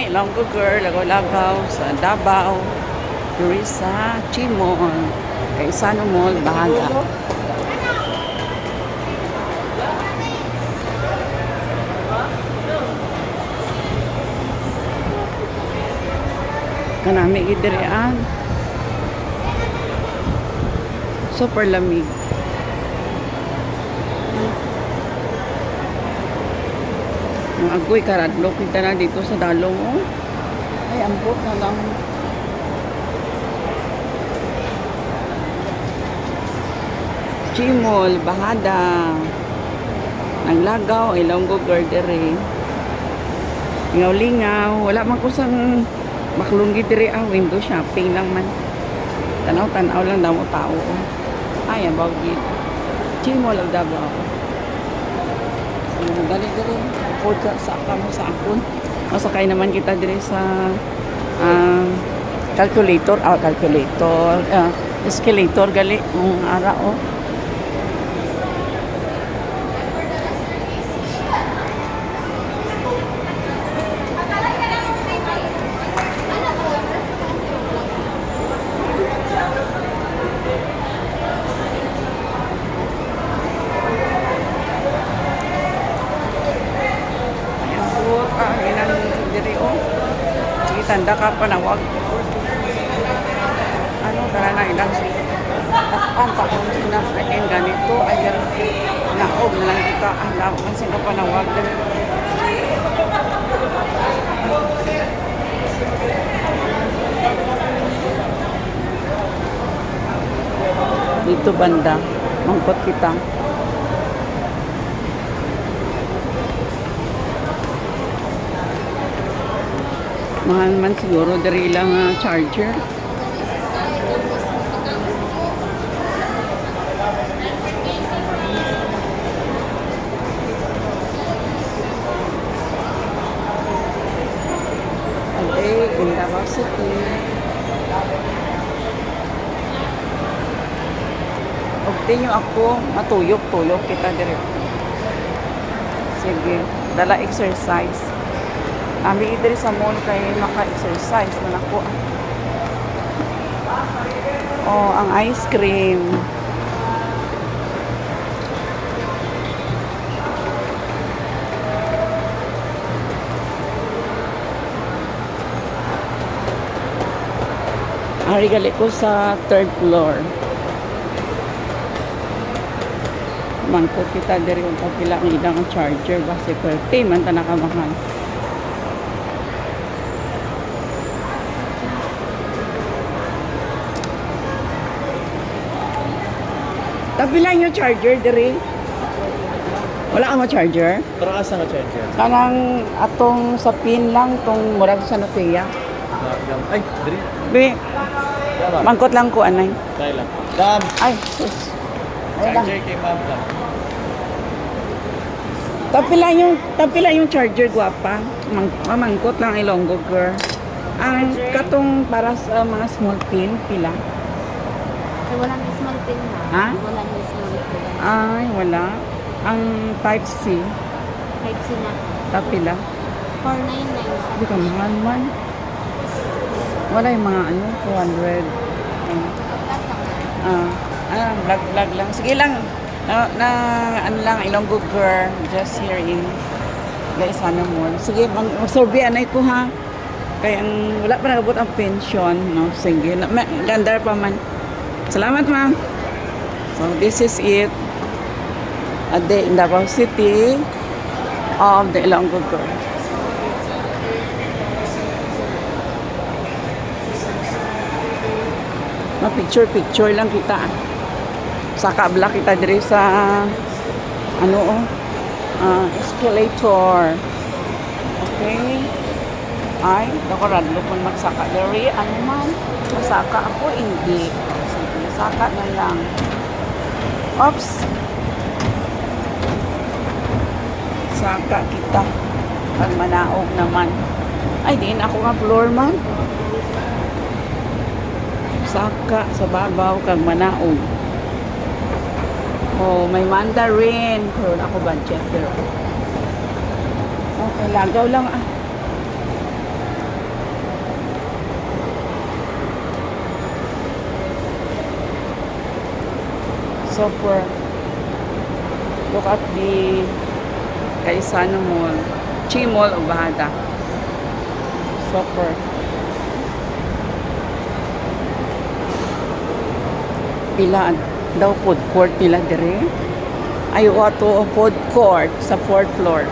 Ilonggo Girl, Lagaw-Lagaw, sa Davao, diri sa Chimol, kay Sano Mall, Bahaga. Kanami gidirian. Super lamig. Mga agoy karadlok kita na dito sa dalong. Oh. Ay, ambot na lang. Chimol, Bahada. Naglagaw, Ilonggo Gardere. Lingaw-lingaw. Wala man ko sang maklunggi diri ang window shopping lang man. Tanaw-tanaw lang daw tao. Ay, about it. Chimol of Davao. So, dali-dali. Port sa kamo sa akon. Masakay naman kita diri sa calculator. Escalator gali. Ara, oh. Tanda ka pa na wag ano tara na ilang takpan pa kung sinasakin ganito ay naog na lang kita ang laman sino pa na wag dito banda mangkot kita. Mahal man siguro dari lang charger. Okay, in Davao City. Okay nyo ako, matuyok-tuyok kita diri. Sige, dala exercise. Kami diri sa mall kay maka-exercise man ako. Oh, ang ice cream. Ari gali ko sa 3rd floor. Mangko kita diri kung pila ang ilang charger base 30 man ta nakamahal. Tapilan yung charger diri. Wala ka ma-charger? Pero asa nga charger? Kanang atong sa pin lang tong murag sa Nokia. Ay, diri. Be. Mangkot lang ko anay. Kaya lang. Dam. Ay, sus. Ay lang. Charger kay ma'am lang. Tapilan yung charger guwapa. Mangkot lang Ilonggo Girl. Ang katong para sa mga small pin pila. Ay, wala na small pin na. Ha? Wala na small pin. Ay, wala. Ang type C. Type C na. Tapila. 499. Hindi ka mahal man. Wala yung mga 200. Vlog lang. Sige lang. Ano lang, Ilonggo Girl. Just here in Gaisano Mall. Sige, mag-survey anay ko ha. Kaya wala pa nagabot ang pension. No? Sige. Gandar pa man. Salamat ma'am. So this is it. A day in Davao City of the Ilonggo Girl. Picture lang kita. Saka kabla kita diri sa escalator. Okay. Ay, nakaradlo po magsaka diri. Ano man? Masaka ako, hindi. Sige, saka na lang. Oops. Saka kita. Pag manaog naman. Ay, di na ako nga floor man. Saka sa babaw kag manaog. Oh, may mandarin. Karoon ako budget pero. Okay, lagaw lang ah. Super. Look at the Kaisano Mall. Chi Mall o Bahada. Super. Pila daw food court nila dire. Ay, wato food court sa 4th floor.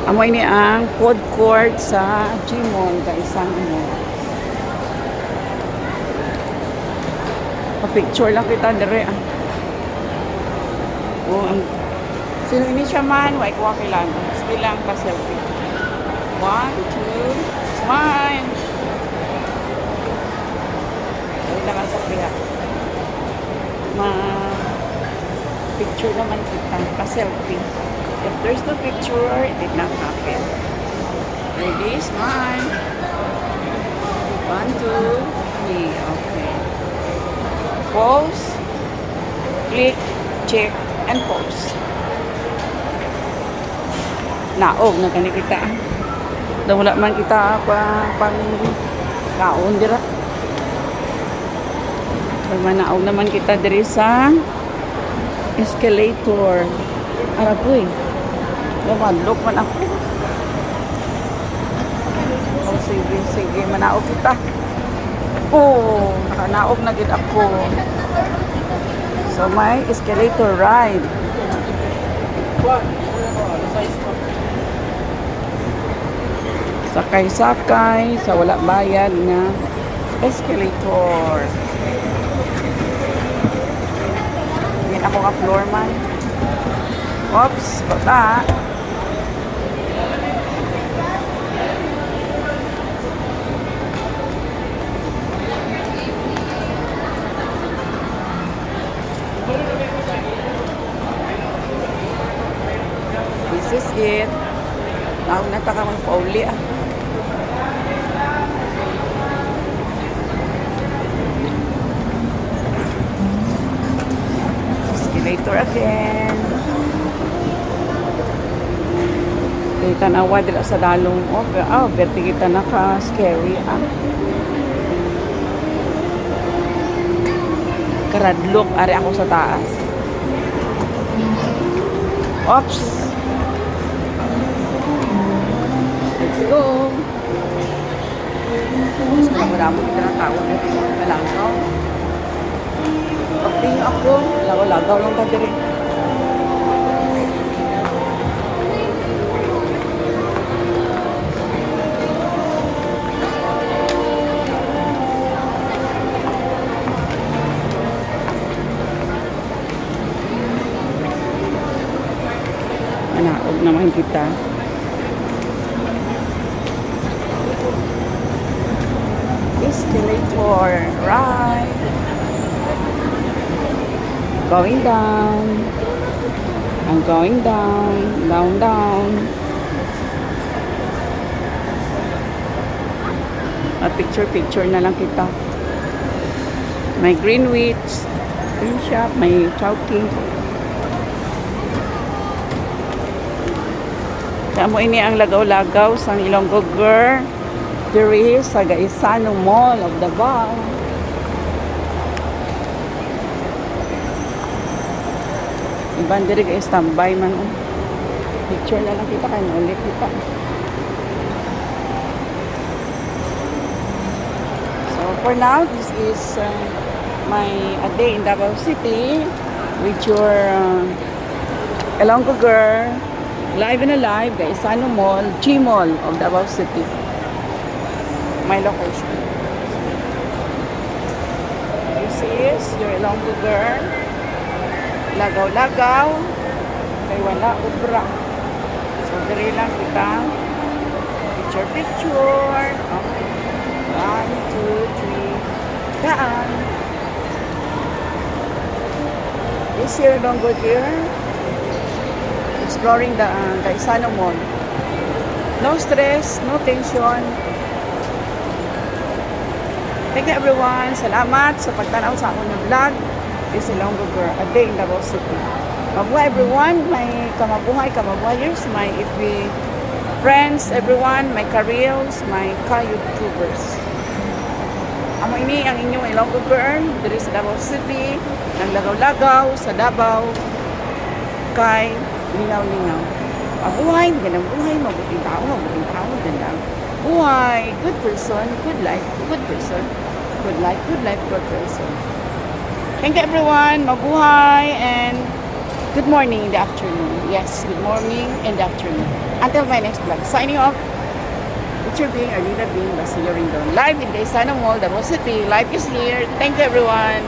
Amoy ni ang food court sa Gmall, Kaisang Mall. Pa-picture lang kita dire. Oh, ang sino ini siya man, wait ko kailan. Sige lang pa selfie. 1, 2, smile. Ay lang sa priya. Picture naman kita, pa selfie. If there's no picture, it did not happen. Ready? Smile. 1, 2, 3. Okay. Pose. Click. Check. And pose. Naog na kani kita. Daw wala man kita pang kaon dira. Pag manaog naman kita diri sa escalator. Aragoy. Lumadlok man ako. Oh, sige, manaog kita. Oh, nakanaog na gid ako. So, may escalator ride. Sakay-sakay sa wala bayad na escalator. Yan ako ka floor man. Oops, baka. This is it. Naong nataka magpauli ah. Escalator again. Kita nawa dila sa dalong. Oh, berti kita naka-scary ah. Karadlok, ari ako sa taas. Oops! Let's go! Mas marami kita ng tao na malanggaw. Pagtingin ako, lagaw lang ka diri. Manaog naman kita. Escalator ride. Going down. I'm going down. Down. Picture na lang kita. May Greenwich Green Shop, may Chowking. Kaya mo ini ang lagaw-lagaw sa Ilonggo Girl. Diri sa Gaisano Mall of Davao. Iban diri kay standby man. Picture na lang kita kay ulit kita. So for now, this is my a day in Davao City with your Ilonggo Girl. Live and alive, Gaisano Mall, Gmall of Davao City. My location. This is your Ilonggo Girl. Lagaw-lagaw. Kay wala ubra. So, diri lang kita. Picture. Okay. 1, 2, 3. Daan. This is your Ilonggo Girl. Exploring the Gaisano Mall. No stress, no tension. Thank you everyone. Salamat sa pagtanaw sa akong vlog. is Ilonggo Girl, a day in Davao City. Mabuhay everyone, my kamabuhayers, my FB friends, everyone, my careers, my ka-YouTubers. Amo ini ang inyong Ilonggo Girl, diri sa Davao City, ng lagaw-lagaw sa Davao, kay Lingaw-Lingaw. Mabuhay, magandang buhay, mabuting tao, magandang buhay, good person, good life, good person, good life, good person. Thank you everyone, mabuhay, and good morning in the afternoon. Yes, good morning in the afternoon. Until my next vlog. Signing off. Picture being Arlina being Basilio Rindon. Live in Gaisano Mall, Davao City. Live is here. Thank you everyone.